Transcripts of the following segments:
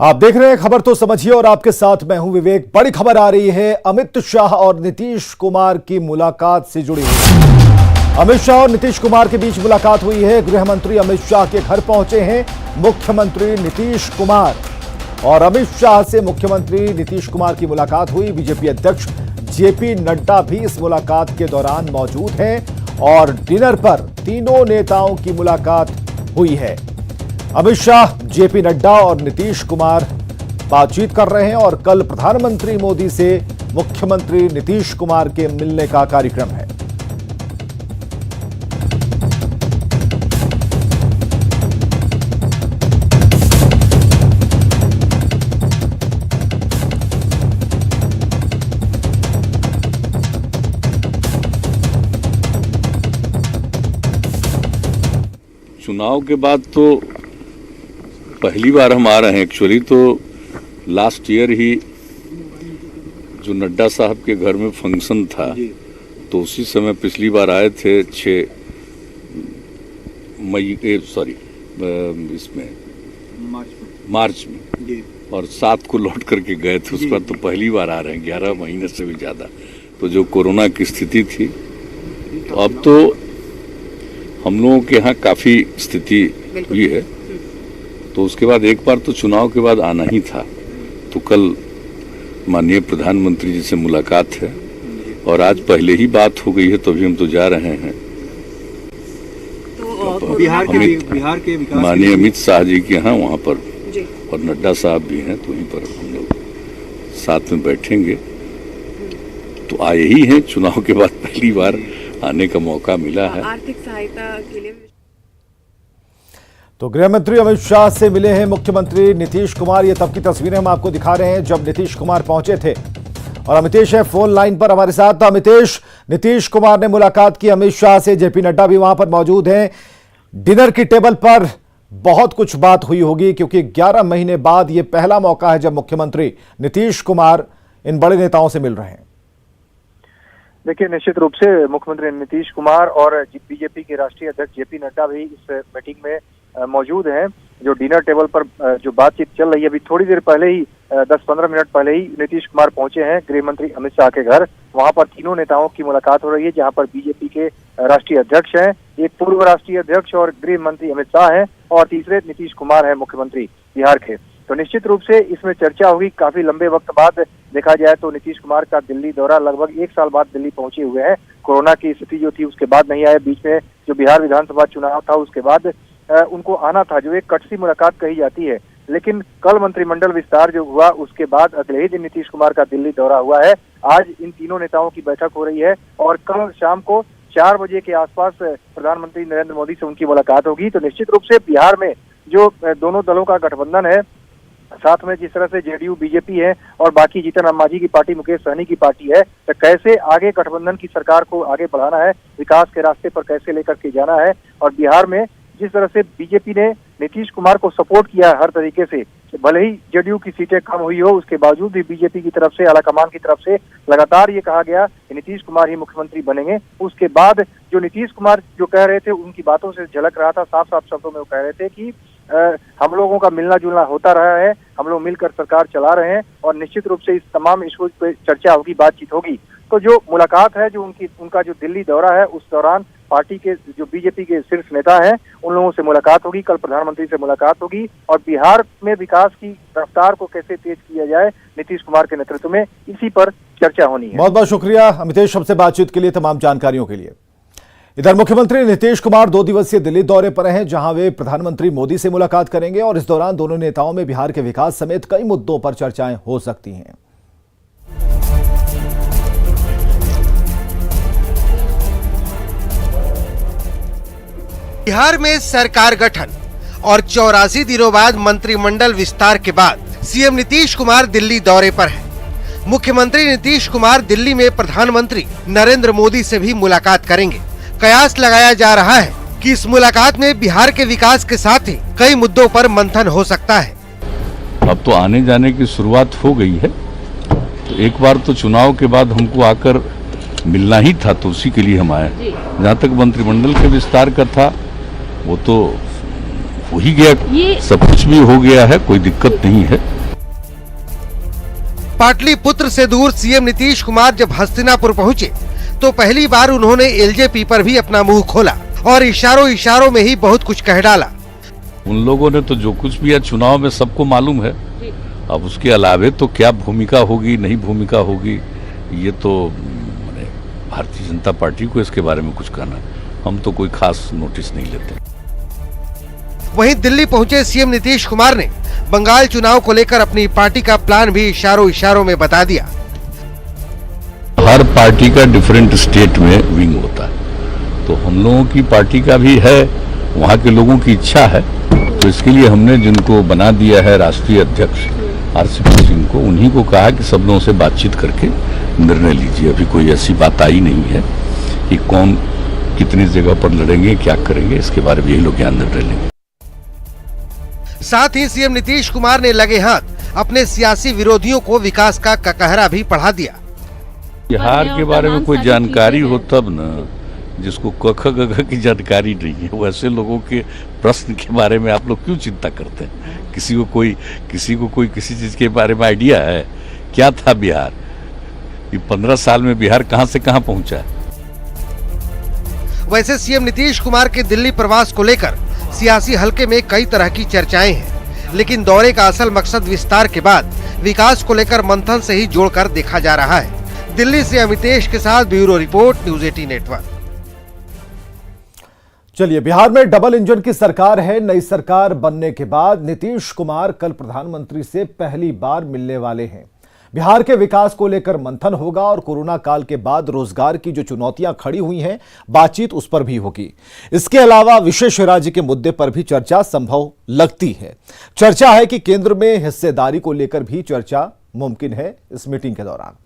आप देख रहे हैं खबर तो समझिए और आपके साथ मैं हूं विवेक। बड़ी खबर आ रही है अमित शाह और नीतीश कुमार की मुलाकात से जुड़ी हुई। अमित शाह और नीतीश कुमार के बीच मुलाकात हुई है। गृह मंत्री अमित शाह के घर पहुंचे हैं मुख्यमंत्री नीतीश कुमार और अमित शाह से मुख्यमंत्री नीतीश कुमार की मुलाकात हुई। बीजेपी अध्यक्ष जेपी नड्डा भी इस मुलाकात के दौरान मौजूद हैं और डिनर पर तीनों नेताओं की मुलाकात हुई है। अमित शाह, जेपी नड्डा और नीतीश कुमार बातचीत कर रहे हैं और कल प्रधानमंत्री मोदी से मुख्यमंत्री नीतीश कुमार के मिलने का कार्यक्रम है। चुनाव के बाद तो पहली बार हम आ रहे हैं। एक्चुअली तो लास्ट ईयर ही जो नड्डा साहब के घर में फंक्शन था तो उसी समय पिछली बार आए थे 6 मई इसमें मार्च में और 7 को लौट करके गए थे। उस पर तो पहली बार आ रहे हैं 11 महीने से भी ज़्यादा। तो जो कोरोना की स्थिति थी तो अब तो हम लोगों के यहाँ काफ़ी स्थिति हुई है। तो उसके बाद एक बार तो चुनाव के बाद आना ही था। तो कल माननीय प्रधानमंत्री जी से मुलाकात है और आज पहले ही बात हो गई है तो अभी हम तो जा रहे हैं। तो बिहार के माननीय अमित शाह जी के यहाँ वहाँ पर और नड्डा साहब भी हैं तो वहीं पर हम लोग साथ में बैठेंगे। तो आए ही हैं, चुनाव के बाद पहली बार आने का मौका मिला है। आर्थिक सहायता के लिए तो गृह मंत्री अमित शाह से मिले हैं मुख्यमंत्री नीतीश कुमार। ये तब की तस्वीरें हम आपको दिखा रहे हैं जब नीतीश कुमार पहुंचे थे और अमितेश है फोन लाइन पर हमारे साथ। तो अमितेश, नीतीश कुमार ने मुलाकात की अमित शाह से, जेपी नड्डा भी वहां पर मौजूद हैं। डिनर की टेबल पर बहुत कुछ बात हुई होगी क्योंकि 11 महीने बाद ये पहला मौका है जब मुख्यमंत्री नीतीश कुमार इन बड़े नेताओं से मिल रहे हैं। देखिए, निश्चित रूप से मुख्यमंत्री नीतीश कुमार और बीजेपी के राष्ट्रीय अध्यक्ष जेपी नड्डा भी इस मीटिंग में मौजूद हैं। जो डिनर टेबल पर जो बातचीत चल रही है, अभी थोड़ी देर पहले ही 10-15 मिनट पहले ही नीतीश कुमार पहुंचे हैं गृह मंत्री अमित शाह के घर। वहां पर तीनों नेताओं की मुलाकात हो रही है, जहां पर बीजेपी के राष्ट्रीय अध्यक्ष हैं, एक पूर्व राष्ट्रीय अध्यक्ष और गृह मंत्री अमित शाह हैं और तीसरे नीतीश कुमार हैं मुख्यमंत्री बिहार के। तो निश्चित रूप से इसमें चर्चा होगी। काफी लंबे वक्त बाद देखा जाए तो नीतीश कुमार का दिल्ली दौरा, लगभग 1 साल बाद दिल्ली पहुंचे हुए हैं। कोरोना की स्थिति जो थी उसके बाद नहीं आए। बीच में जो बिहार विधानसभा चुनाव था उसके बाद उनको आना था, जो एक कटसी मुलाकात कही जाती है। लेकिन कल मंत्रिमंडल विस्तार जो हुआ उसके बाद अगले ही दिन नीतीश कुमार का दिल्ली दौरा हुआ है। आज इन तीनों नेताओं की बैठक हो रही है और कल शाम को 4 बजे के आसपास प्रधानमंत्री नरेंद्र मोदी से उनकी मुलाकात होगी। तो निश्चित रूप से बिहार में जो दोनों दलों का गठबंधन है, साथ में जिस तरह से जेडीयू बीजेपी है और बाकी जीतन राम मांझी की पार्टी, मुकेश सहनी की पार्टी है, तो कैसे आगे गठबंधन की सरकार को आगे बढ़ाना है, विकास के रास्ते पर कैसे लेकर के जाना है। और बिहार में जिस तरह से बीजेपी ने नीतीश कुमार को सपोर्ट किया हर तरीके से, भले ही जेडीयू की सीटें कम हुई हो उसके बावजूद भी बीजेपी की तरफ से, आलाकमान की तरफ से लगातार ये कहा गया कि नीतीश कुमार ही मुख्यमंत्री बनेंगे। उसके बाद जो नीतीश कुमार जो कह रहे थे, उनकी बातों से झलक रहा था, साफ साफ शब्दों में वो कह रहे थे कि हम लोगों का मिलना जुलना होता रहा है, हम लोग मिलकर सरकार चला रहे हैं और निश्चित रूप से इस तमाम इशू पे चर्चा होगी, बातचीत होगी। तो जो मुलाकात है, जो उनका जो दिल्ली दौरा है, उस दौरान पार्टी के जो बीजेपी के शीर्ष नेता हैं उन लोगों से मुलाकात होगी, कल प्रधानमंत्री से मुलाकात होगी और बिहार में विकास की रफ्तार को कैसे तेज किया जाए नीतीश कुमार के नेतृत्व में, इसी पर चर्चा होनी है। बहुत बहुत शुक्रिया अमितेश, हमसे बातचीत के लिए, तमाम जानकारियों के लिए। इधर मुख्यमंत्री नीतीश कुमार 2 दिवसीय दिल्ली दौरे पर हैं जहां वे प्रधानमंत्री मोदी से मुलाकात करेंगे और इस दौरान दोनों नेताओं में बिहार के विकास समेत कई मुद्दों पर चर्चाएं हो सकती हैं। बिहार में सरकार गठन और 84 दिनों बाद मंत्रिमंडल विस्तार के बाद सीएम नीतीश कुमार दिल्ली दौरे पर हैं। मुख्यमंत्री नीतीश कुमार दिल्ली में प्रधानमंत्री नरेंद्र मोदी से भी मुलाकात करेंगे। कयास लगाया जा रहा है कि इस मुलाकात में बिहार के विकास के साथ ही कई मुद्दों पर मंथन हो सकता है। अब तो आने जाने की शुरुआत हो गई है। तो एक बार तो चुनाव के बाद हमको आकर मिलना ही था तो उसी के लिए हम आए। जहाँ तक मंत्रिमंडल के विस्तार का था वो तो हो ही गया, सब कुछ भी हो गया है, कोई दिक्कत नहीं है। पाटलिपुत्र से दूर सीएम नीतीश कुमार जब हस्तिनापुर पहुंचे तो पहली बार उन्होंने एलजेपी पर भी अपना मुंह खोला और इशारों में ही बहुत कुछ कह डाला। उन लोगों ने तो जो कुछ भी है चुनाव में सबको मालूम है, अब उसके अलावे तो क्या भूमिका होगी नहीं भूमिका होगी ये तो भारतीय जनता पार्टी को इसके बारे में कुछ कहना है, हम तो कोई खास नोटिस नहीं लेते। वहीं दिल्ली पहुंचे सीएम नीतीश कुमार ने बंगाल चुनाव को लेकर अपनी पार्टी का प्लान भी इशारों में बता दिया। हर पार्टी का डिफरेंट स्टेट में विंग होता है, तो हम लोगों की पार्टी का भी है, वहाँ के लोगों की इच्छा है, तो इसके लिए हमने जिनको बना दिया है राष्ट्रीय अध्यक्ष आरसीपी सिंह को, उन्हीं को कहा कि सब लोगों से बातचीत करके निर्णय लीजिए। अभी कोई ऐसी बात आई नहीं है कि कौन कितनी जगह पर लड़ेंगे क्या करेंगे, इसके बारे में यही लोग यहाँ निर्णय लेंगे। साथ ही सीएम नीतीश कुमार ने लगे हाथ अपने सियासी विरोधियों को विकास का ककहरा भी पढ़ा दिया। बिहार के बारे में कोई जानकारी हो तब न, जिसको कख गघ की जानकारी नहीं है, वैसे लोगों के प्रश्न के बारे में आप लोग क्यों चिंता करते हैं? किसी को कोई किसी चीज के बारे में आइडिया है? क्या था बिहार? ये 15 साल में बिहार कहां से कहां पहुंचा है? वैसे सीएम नीतीश कुमार के दिल्ली प्रवास को लेकर सियासी हलके में कई तरह की चर्चाएं हैं, लेकिन दौरे का असल मकसद विस्तार के बाद विकास को लेकर मंथन से ही जोड़कर देखा जा रहा है। दिल्ली से अमितेश के साथ ब्यूरो रिपोर्ट, न्यूज़ 18 नेटवर्क। चलिए, बिहार में डबल इंजन की सरकार है। नई सरकार बनने के बाद नीतीश कुमार कल प्रधानमंत्री से पहली बार मिलने वाले हैं। बिहार के विकास को लेकर मंथन होगा और कोरोना काल के बाद रोजगार की जो चुनौतियां खड़ी हुई हैं, बातचीत उस पर भी होगी। इसके अलावा विशेष राज्य के मुद्दे पर भी चर्चा संभव लगती है। चर्चा है कि केंद्र में हिस्सेदारी को लेकर भी चर्चा मुमकिन है इस मीटिंग के दौरान।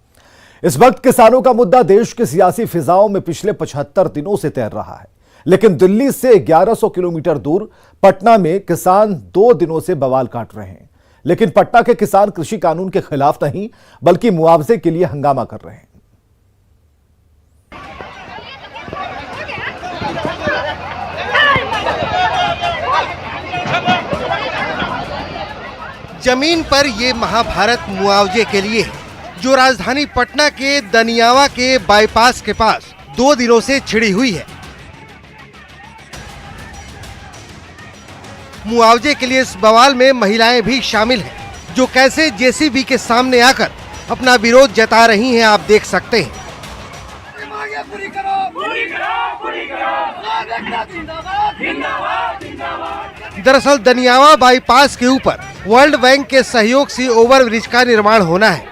इस वक्त किसानों का मुद्दा देश की सियासी फिजाओं में पिछले 75 दिनों से तैर रहा है, लेकिन दिल्ली से 1100 किलोमीटर दूर पटना में किसान 2 दिनों से बवाल काट रहे हैं। लेकिन पटना के किसान कृषि कानून के खिलाफ नहीं, बल्कि मुआवजे के लिए हंगामा कर रहे हैं। जमीन पर ये महाभारत मुआवजे के लिए है, जो राजधानी पटना के दनियावा के बाईपास के पास 2 दिनों से छिड़ी हुई है। मुआवजे के लिए इस बवाल में महिलाएं भी शामिल हैं, जो कैसे जेसीबी के सामने आकर अपना विरोध जता रही हैं, आप देख सकते हैं। दरअसल दनियावा बाईपास के ऊपर वर्ल्ड बैंक के सहयोग से ओवरब्रिज का निर्माण होना है।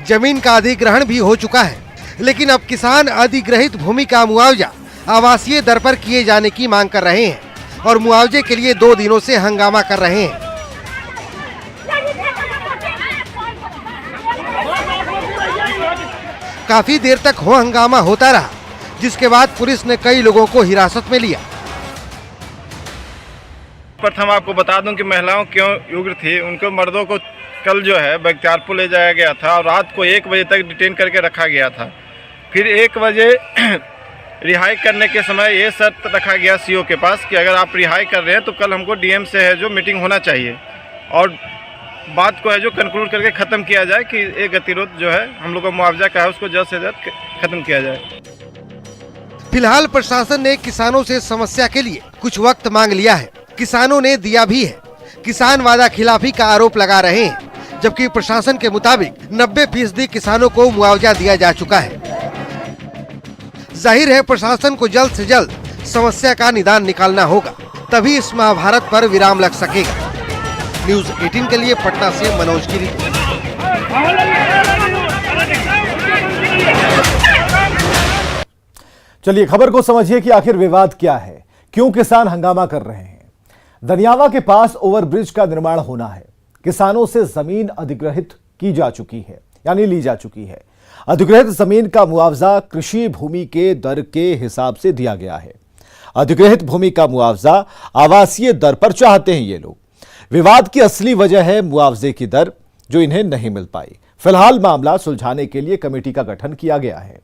जमीन का अधिग्रहण भी हो चुका है, लेकिन अब किसान अधिग्रहित भूमि का मुआवजा आवासीय दर पर किए जाने की मांग कर रहे हैं और मुआवजे के लिए 2 दिनों से हंगामा कर रहे हैं। काफी देर तक हो हंगामा होता रहा, जिसके बाद पुलिस ने कई लोगों को हिरासत में लिया। प्रथम आपको बता दूं कि महिलाओं क्यों उग्र थी, उनको मर्दों को कल जो है बख्तियारपुर ले जाया गया था और रात को 1 बजे तक डिटेन करके रखा गया था। फिर 1 बजे रिहाई करने के समय ये शर्त रखा गया सीओ के पास कि अगर आप रिहाई कर रहे हैं तो कल हमको डीएम से है जो मीटिंग होना चाहिए और बात को है जो कंक्लूड करके ख़त्म किया जाए कि एक गतिरोध जो है हम लोग का मुआवजा का है उसको जल्द से जल्द खत्म किया जाए। फिलहाल प्रशासन ने किसानों से समस्या के लिए कुछ वक्त मांग लिया है। किसानों ने दिया भी है। किसान वादा खिलाफी का आरोप लगा रहे हैं, जबकि प्रशासन के मुताबिक 90% किसानों को मुआवजा दिया जा चुका है। जाहिर है प्रशासन को जल्द से जल्द समस्या का निदान निकालना होगा, तभी इस महाभारत पर विराम लग सकेगा। न्यूज़ 18 के लिए पटना से मनोज गिरी। चलिए, खबर को समझिए कि आखिर विवाद क्या है, क्यों किसान हंगामा कर रहे हैं। दनियावा के पास ओवरब्रिज का निर्माण होना है। किसानों से जमीन अधिग्रहित की जा चुकी है, यानी ली जा चुकी है। अधिग्रहित जमीन का मुआवजा कृषि भूमि के दर के हिसाब से दिया गया है। अधिग्रहित भूमि का मुआवजा आवासीय दर पर चाहते हैं ये लोग। विवाद की असली वजह है मुआवजे की दर, जो इन्हें नहीं मिल पाई। फिलहाल मामला सुलझाने के लिए कमेटी का गठन किया गया है।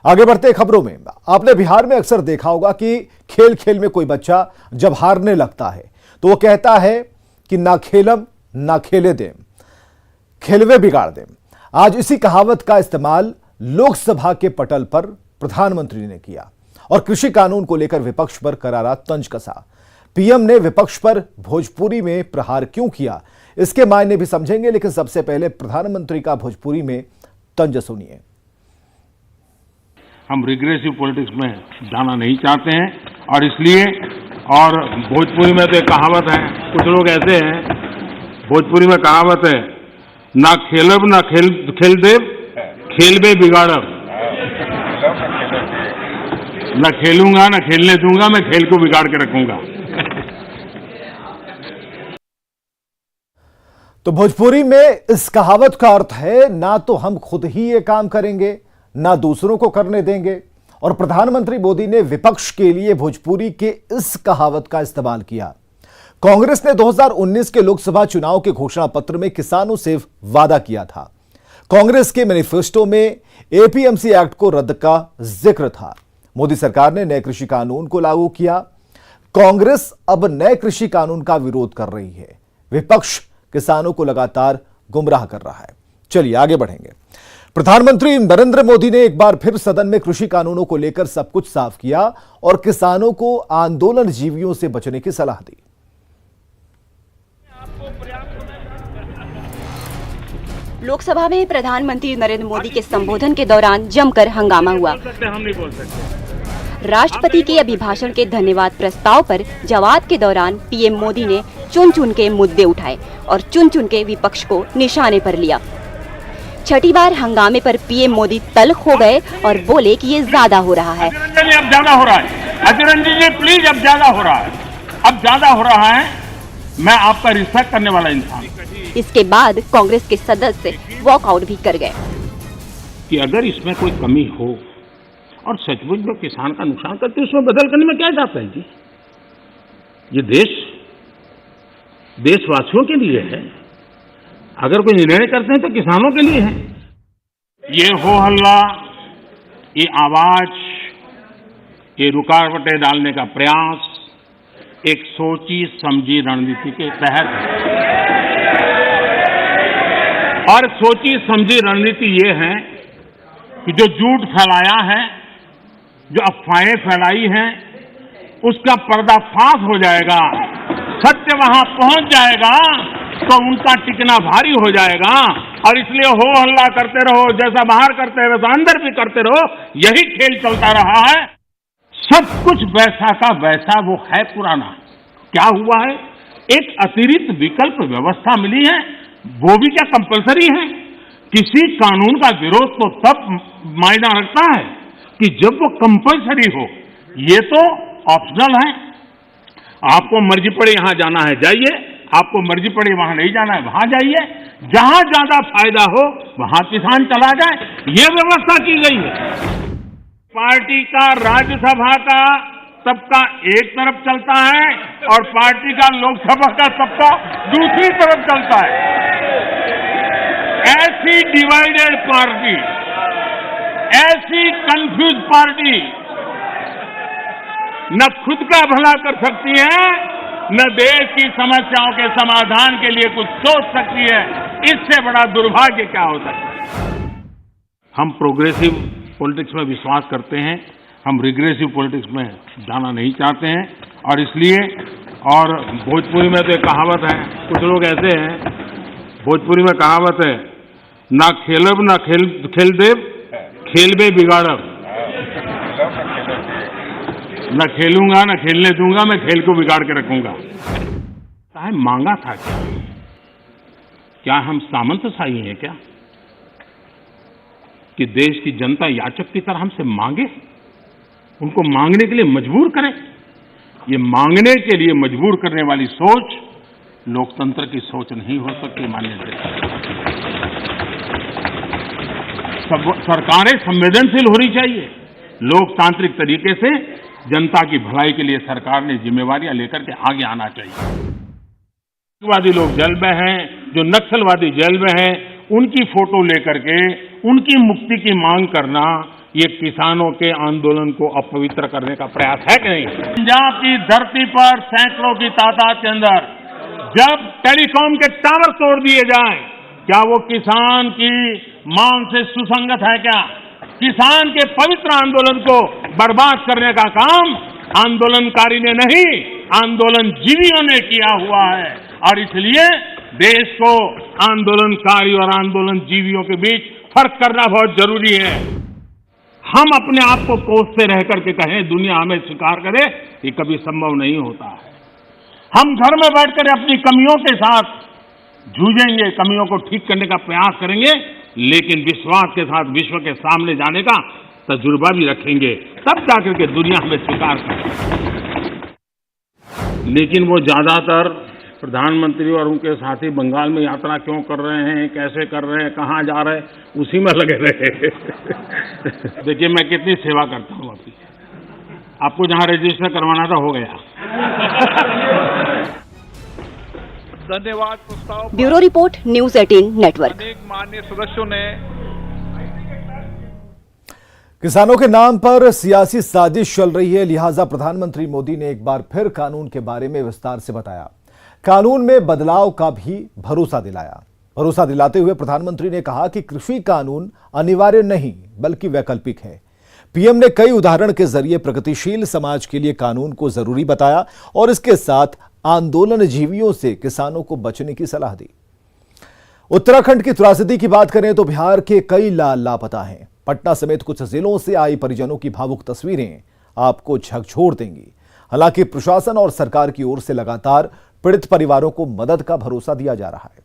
आगे बढ़ते खबरों में, आपने बिहार में अक्सर देखा होगा कि खेल खेल में कोई बच्चा जब हारने लगता है तो वो कहता है कि ना खेलम ना खेले देम, खेलवे बिगाड़ देम। आज इसी कहावत का इस्तेमाल लोकसभा के पटल पर प्रधानमंत्री ने किया और कृषि कानून को लेकर विपक्ष पर करारा तंज कसा। पीएम ने विपक्ष पर भोजपुरी में प्रहार क्यों किया, इसके मायने भी समझेंगे, लेकिन सबसे पहले प्रधानमंत्री का भोजपुरी में तंज सुनिए। हम रिग्रेसिव पॉलिटिक्स में जाना नहीं चाहते हैं और इसलिए, और भोजपुरी में तो एक कहावत है, कुछ लोग ऐसे हैं, भोजपुरी में कहावत है, ना खेलब ना खेल देव, खेलबे बिगाड़ब। ना खेलूंगा ना खेलने दूंगा, मैं खेल को बिगाड़ के रखूंगा। तो भोजपुरी में इस कहावत का अर्थ है, ना तो हम खुद ही ये काम करेंगे ना दूसरों को करने देंगे। और प्रधानमंत्री मोदी ने विपक्ष के लिए भोजपुरी के इस कहावत का इस्तेमाल किया। कांग्रेस ने 2019 के लोकसभा चुनाव के घोषणा पत्र में किसानों से वादा किया था। कांग्रेस के मैनिफेस्टो में एपीएमसी एक्ट को रद्द का जिक्र था। मोदी सरकार ने नए कृषि कानून को लागू किया। कांग्रेस अब नए कृषि कानून का विरोध कर रही है। विपक्ष किसानों को लगातार गुमराह कर रहा है। चलिए आगे बढ़ेंगे। प्रधानमंत्री नरेंद्र मोदी ने एक बार फिर सदन में कृषि कानूनों को लेकर सब कुछ साफ किया और किसानों को आंदोलन जीवियों से बचने की सलाह दी। लोकसभा में प्रधानमंत्री नरेंद्र मोदी के संबोधन के दौरान जमकर हंगामा हुआ। राष्ट्रपति के अभिभाषण के धन्यवाद प्रस्ताव पर जवाब के दौरान पीएम मोदी ने चुन चुन के मुद्दे उठाए और चुन चुन के विपक्ष को निशाने पर लिया। छठी बार हंगामे पर पीएम मोदी तल्ख हो गए और बोले कि ये ज्यादा हो रहा है। अब ज्यादा हो रहा है, अजरंजी जी प्लीज, अब ज्यादा हो रहा है, अब ज्यादा हो रहा है। मैं आपका रिस्पेक्ट करने वाला इंसान। इसके बाद कांग्रेस के सदस्य वॉकआउट भी कर गए कि अगर इसमें कोई कमी हो और सचमुच में किसान का नुकसान करते, उसमें बदल करने में क्या जाता है जी। ये देश देशवासियों के लिए है। अगर कोई निर्णय करते हैं तो किसानों के लिए है। ये हो हल्ला, ये आवाज, ये रुकावटें डालने का प्रयास एक सोची समझी रणनीति के तहत है। और सोची समझी रणनीति ये है कि जो झूठ फैलाया है, जो अफवाहें फैलाई हैं, उसका पर्दाफाश हो जाएगा, सत्य वहां पहुंच जाएगा तो उनका टिकना भारी हो जाएगा। और इसलिए हो हल्ला करते रहो, जैसा बाहर करते हैं वैसा अंदर भी करते रहो, यही खेल चलता रहा है। सब कुछ वैसा का वैसा वो है पुराना। क्या हुआ है, एक अतिरिक्त विकल्प व्यवस्था मिली है, वो भी क्या कंपलसरी है। किसी कानून का विरोध तो तब मायना रखता है कि जब वो कंपलसरी हो। ये तो ऑप्शनल है। आपको मर्जी पड़े यहां जाना है जाइए, आपको मर्जी पड़े वहां नहीं जाना है वहां जाइए, जहां ज्यादा फायदा हो वहां किसान चला जाए, ये व्यवस्था की गई है। पार्टी का राज्यसभा का सबका एक तरफ चलता है और पार्टी का लोकसभा का सबका दूसरी तरफ चलता है। ऐसी डिवाइडेड पार्टी, ऐसी कंफ्यूज पार्टी न खुद का भला कर सकती है, न देश की समस्याओं के समाधान के लिए कुछ सोच सकती है। इससे बड़ा दुर्भाग्य क्या हो सकता है। हम प्रोग्रेसिव पॉलिटिक्स में विश्वास करते हैं, हम रिग्रेसिव पॉलिटिक्स में जाना नहीं चाहते हैं और इसलिए, और भोजपुरी में तो एक कहावत है, कुछ लोग ऐसे हैं, भोजपुरी में कहावत है, ना खेलब ना खेल देव, खेलबे बिगाड़ब। न खेलूंगा न खेलने दूंगा, मैं खेल को बिगाड़ के रखूंगा। मांगा था क्या हम सामंतशाही हैं क्या कि देश की जनता याचक की तरह हमसे मांगे, उनको मांगने के लिए मजबूर करें। ये मांगने के लिए मजबूर करने वाली सोच लोकतंत्र की सोच नहीं हो सकती। मान्य सरकारें संवेदनशील होनी चाहिए। लोकतांत्रिक तरीके से जनता की भलाई के लिए सरकार ने जिम्मेवारियां लेकर के आगे आना चाहिए। नक्सलवादी लोग जेल में हैं, जो नक्सलवादी जेल में हैं, उनकी फोटो लेकर के उनकी मुक्ति की मांग करना, ये किसानों के आंदोलन को अपवित्र करने का प्रयास है कि नहीं? पंजाब की धरती पर सैकड़ों की तादाद के अंदर जब टेलीकॉम के टावर तोड़ दिए जाएं, क्या वो किसान की मांग से सुसंगत है क्या? किसान के पवित्र आंदोलन को बर्बाद करने का काम आंदोलनकारी ने नहीं, आंदोलनजीवियों ने किया हुआ है। और इसलिए देश को आंदोलनकारी और आंदोलनजीवियों के बीच फर्क करना बहुत जरूरी है। हम अपने आप को कोसते रह करके कहें दुनिया हमें स्वीकार करे, ये कभी संभव नहीं होता है। हम घर में बैठकर अपनी कमियों के साथ जूझेंगे, कमियों को ठीक करने का प्रयास करेंगे, लेकिन विश्वास के साथ विश्व के सामने जाने का तजुर्बा भी रखेंगे, तब जाकर के दुनिया हमें स्वीकार करेगी। लेकिन वो ज्यादातर प्रधानमंत्री और उनके साथी बंगाल में यात्रा क्यों कर रहे हैं, कैसे कर रहे हैं, कहाँ जा रहे हैं, उसी में लगे रहे। देखिए मैं कितनी सेवा करता हूँ आपकी, आपको जहाँ रजिस्टर करवाना था हो गया। धन्यवाद। प्रस्ताव ब्यूरो रिपोर्ट न्यूज 18 नेटवर्क। अनेक माननीय सदस्यों ने किसानों के नाम पर सियासी साजिश चल रही है, लिहाजा प्रधानमंत्री मोदी ने एक बार फिर कानून के बारे में विस्तार से बताया। कानून में बदलाव का भी भरोसा दिलाया। भरोसा दिलाते हुए प्रधानमंत्री ने कहा कि कृषि कानून अनिवार्य नहीं बल्कि वैकल्पिक है। पीएम ने कई उदाहरण के जरिए प्रगतिशील समाज के लिए कानून को जरूरी बताया और इसके साथ आंदोलनजीवियों से किसानों को बचने की सलाह दी। उत्तराखंड की त्रासदी की बात करें तो बिहार के कई लापता हैं। पटना समेत कुछ जिलों से आई परिजनों की भावुक तस्वीरें आपको झकझोर देंगी। हालांकि प्रशासन और सरकार की ओर से लगातार पीड़ित परिवारों को मदद का भरोसा दिया जा रहा है।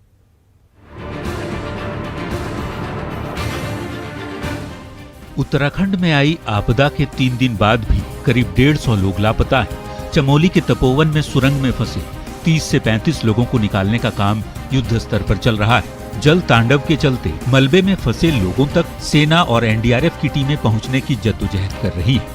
उत्तराखंड में आई आपदा के 3 दिन बाद भी करीब 150 लोग लापता हैं। चमोली के तपोवन में सुरंग में फंसे 30 से 35 लोगों को निकालने का काम युद्ध स्तर पर चल रहा है। जल तांडव के चलते मलबे में फंसे लोगों तक सेना और एनडीआरएफ की टीमें पहुंचने की जद्दोजहद कर रही है।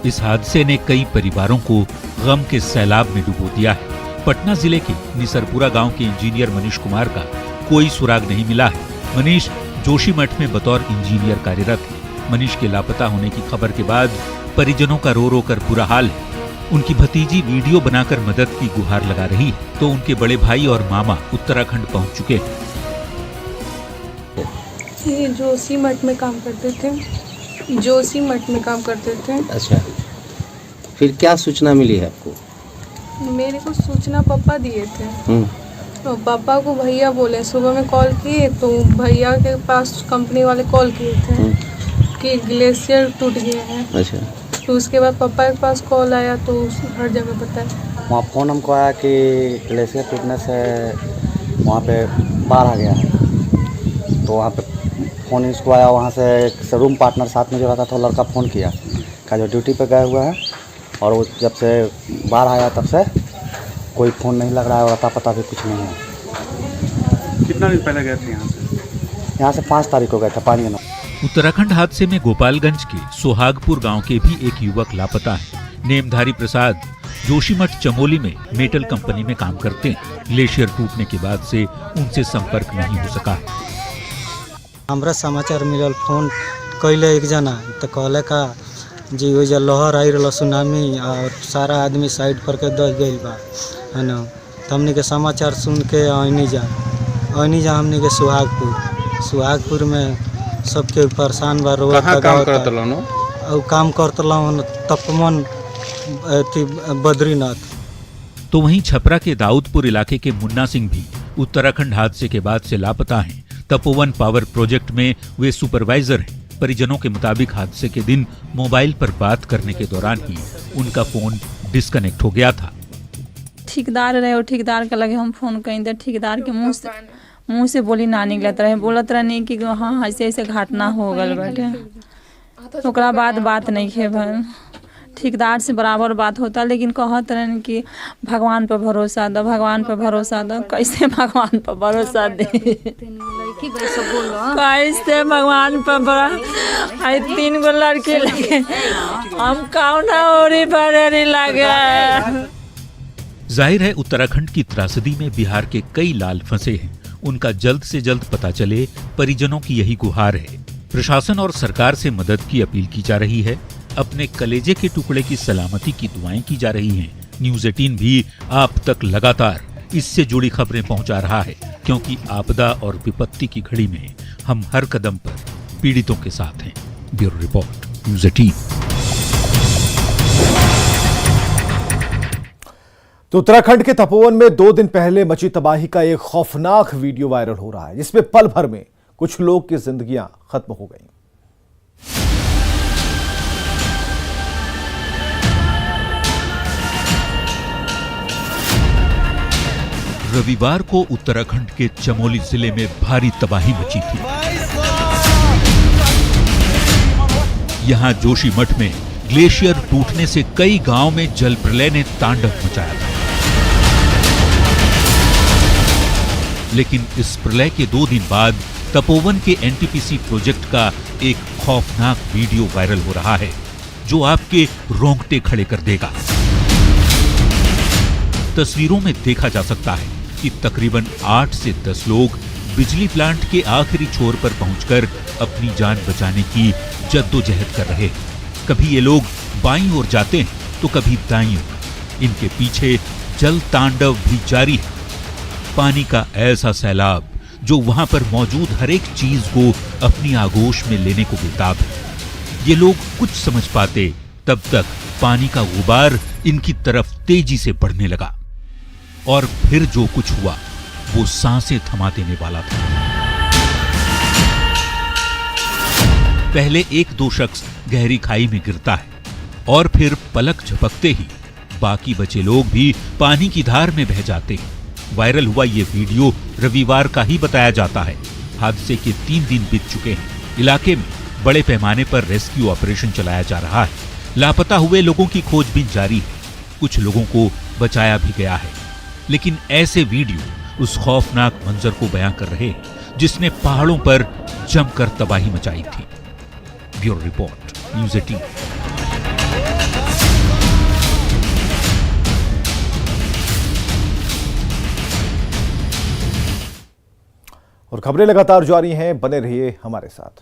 इस हादसे ने कई परिवारों को गम के सैलाब में डुबो दिया है। पटना जिले के निसरपुरा गांव के इंजीनियर मनीष कुमार का कोई सुराग नहीं मिला है। मनीष जोशीमठ में बतौर इंजीनियर कार्यरत है। मनीष के लापता होने की खबर के बाद परिजनों का रो रो कर बुरा हाल है। उनकी भतीजी वीडियो बनाकर मदद की गुहार लगा रही है तो उनके बड़े भाई और मामा उत्तराखंड पहुंच चुके हैं। ये जोशीमठ में काम करते थे। जोशीमठ में काम करते थे। अच्छा, फिर क्या सूचना मिली है आपको? मेरे को सूचना पापा दिए थे। तो पापा को भैया बोले, सुबह में कॉल किए तो भैया के पास कंपनी वाले कॉल किए थे कि ग्लेशियर टूट गया है। अच्छा, तो उसके बाद पापा के पास कॉल आया तो हर जगह बताया। वहाँ फ़ोन हमको आया कि ग्लेशियर टूटने से वहाँ पे बाढ़ आ गया है। तो वहाँ पे फ़ोन इसको आया, वहाँ से रूम पार्टनर साथ में जो रहता था लड़का फ़ोन किया का जो ड्यूटी पे गया हुआ है और वो जब से बाढ़ आया तब से कोई फ़ोन नहीं लग रहा है और अता पता भी कुछ नहीं है। कितना दिन पहले गए थे यहाँ से? यहाँ से 5 तारीख को गए थे पानी में। उत्तराखंड हादसे में गोपालगंज के सोहागपुर गांव के भी एक युवक लापता है। नेमधारी प्रसाद जोशीमठ चमोली में मेटल कंपनी में काम करते हैं। ग्लेशियर टूटने के बाद से उनसे संपर्क नहीं हो सका। हमरा समाचार मिलल, फोन कैले एक जना तो कहले का जी वो लहर आई रहा सुनामी और सारा आदमी साइड पर के दह गई बा है ना। तो हमने के समाचार सुन के आईनी जा हमने के सुहागपुर में सबके परेशान बा। काम करतला तपमन बद्रीनाथ। तो वहीं छपरा के दाऊदपुर इलाके के मुन्ना सिंह भी उत्तराखंड हादसे के बाद से लापता हैं। तपोवन पावर प्रोजेक्ट में वे सुपरवाइजर हैं। परिजनों के मुताबिक हादसे के दिन मोबाइल पर बात करने के दौरान ही उनका फोन डिस्कनेक्ट हो गया था। ठेकेदार रहे और ठेकेदार के लगे हम फोन कहीं दे, ठेकेदार के मुंह से बोली ना निकलत रहे, बोलत रहे कि हाँ ऐसे ऐसे घटना हो गल बैठे। ओकरा बाद बात नहीं खे भल। ठेकेदार से बराबर बात होता लेकिन कहत रहे कि भगवान पर भरोसा दो, भगवान पर भरोसा दो। कैसे भगवान पर भरोसा दे, कैसे भगवान पर 3 गो लड़के लगे हम कौना ओरी पर लगे। जाहिर है उत्तराखंड की त्रासदी में बिहार के कई लाल फंसे हैं। उनका जल्द से जल्द पता चले, परिजनों की यही गुहार है। प्रशासन और सरकार से मदद की अपील की जा रही है। अपने कलेजे के टुकड़े की सलामती की दुआएं की जा रही हैं। न्यूज 18 भी आप तक लगातार इससे जुड़ी खबरें पहुंचा रहा है, क्योंकि आपदा और विपत्ति की घड़ी में हम हर कदम पर पीड़ितों के साथ हैं। Bureau report, news 18। तो उत्तराखंड के तपोवन में 2 दिन पहले मची तबाही का एक खौफनाक वीडियो वायरल हो रहा है, जिसमें पल भर में कुछ लोग की जिंदगियां खत्म हो गई। रविवार को उत्तराखंड के चमोली जिले में भारी तबाही मची थी। यहां जोशीमठ में ग्लेशियर टूटने से कई गांव में जल प्रलय ने तांडव मचाया था। लेकिन इस प्रलय के 2 दिन बाद तपोवन के एनटीपीसी प्रोजेक्ट का एक खौफनाक वीडियो वायरल हो रहा है, जो आपके रोंगटे खड़े कर देगा। तस्वीरों में देखा जा सकता है कि तकरीबन 8 से 10 लोग बिजली प्लांट के आखिरी छोर पर पहुंचकर अपनी जान बचाने की जद्दोजहद कर रहे हैं। कभी ये लोग बाईं ओर जाते हैं तो कभी दाईं ओर। इनके पीछे जल तांडव भी जारी है। पानी का ऐसा सैलाब जो वहां पर मौजूद हर एक चीज को अपनी आगोश में लेने को बेताब है। ये लोग कुछ समझ पाते तब तक पानी का गुबार इनकी तरफ तेजी से बढ़ने लगा, और फिर जो कुछ हुआ वो सांसें थमा देने वाला था। पहले 1-2 शख्स गहरी खाई में गिरता है, और फिर पलक झपकते ही बाकी बचे लोग भी पानी की धार में बह जाते हैं। वायरल हुआ ये वीडियो रविवार का ही बताया जाता है। हादसे के 3 दिन बीत चुके हैं। इलाके में बड़े पैमाने पर रेस्क्यू ऑपरेशन चलाया जा रहा है। लापता हुए लोगों की खोजबीन जारी है। कुछ लोगों को बचाया भी गया है। लेकिन ऐसे वीडियो उस खौफनाक मंजर को बयां कर रहे हैं जिसने पहाड़ों पर जमकर तबाही मचाई थी। Bureau report, news 18। और खबरें लगातार जारी हैं, बने रहिए हमारे साथ।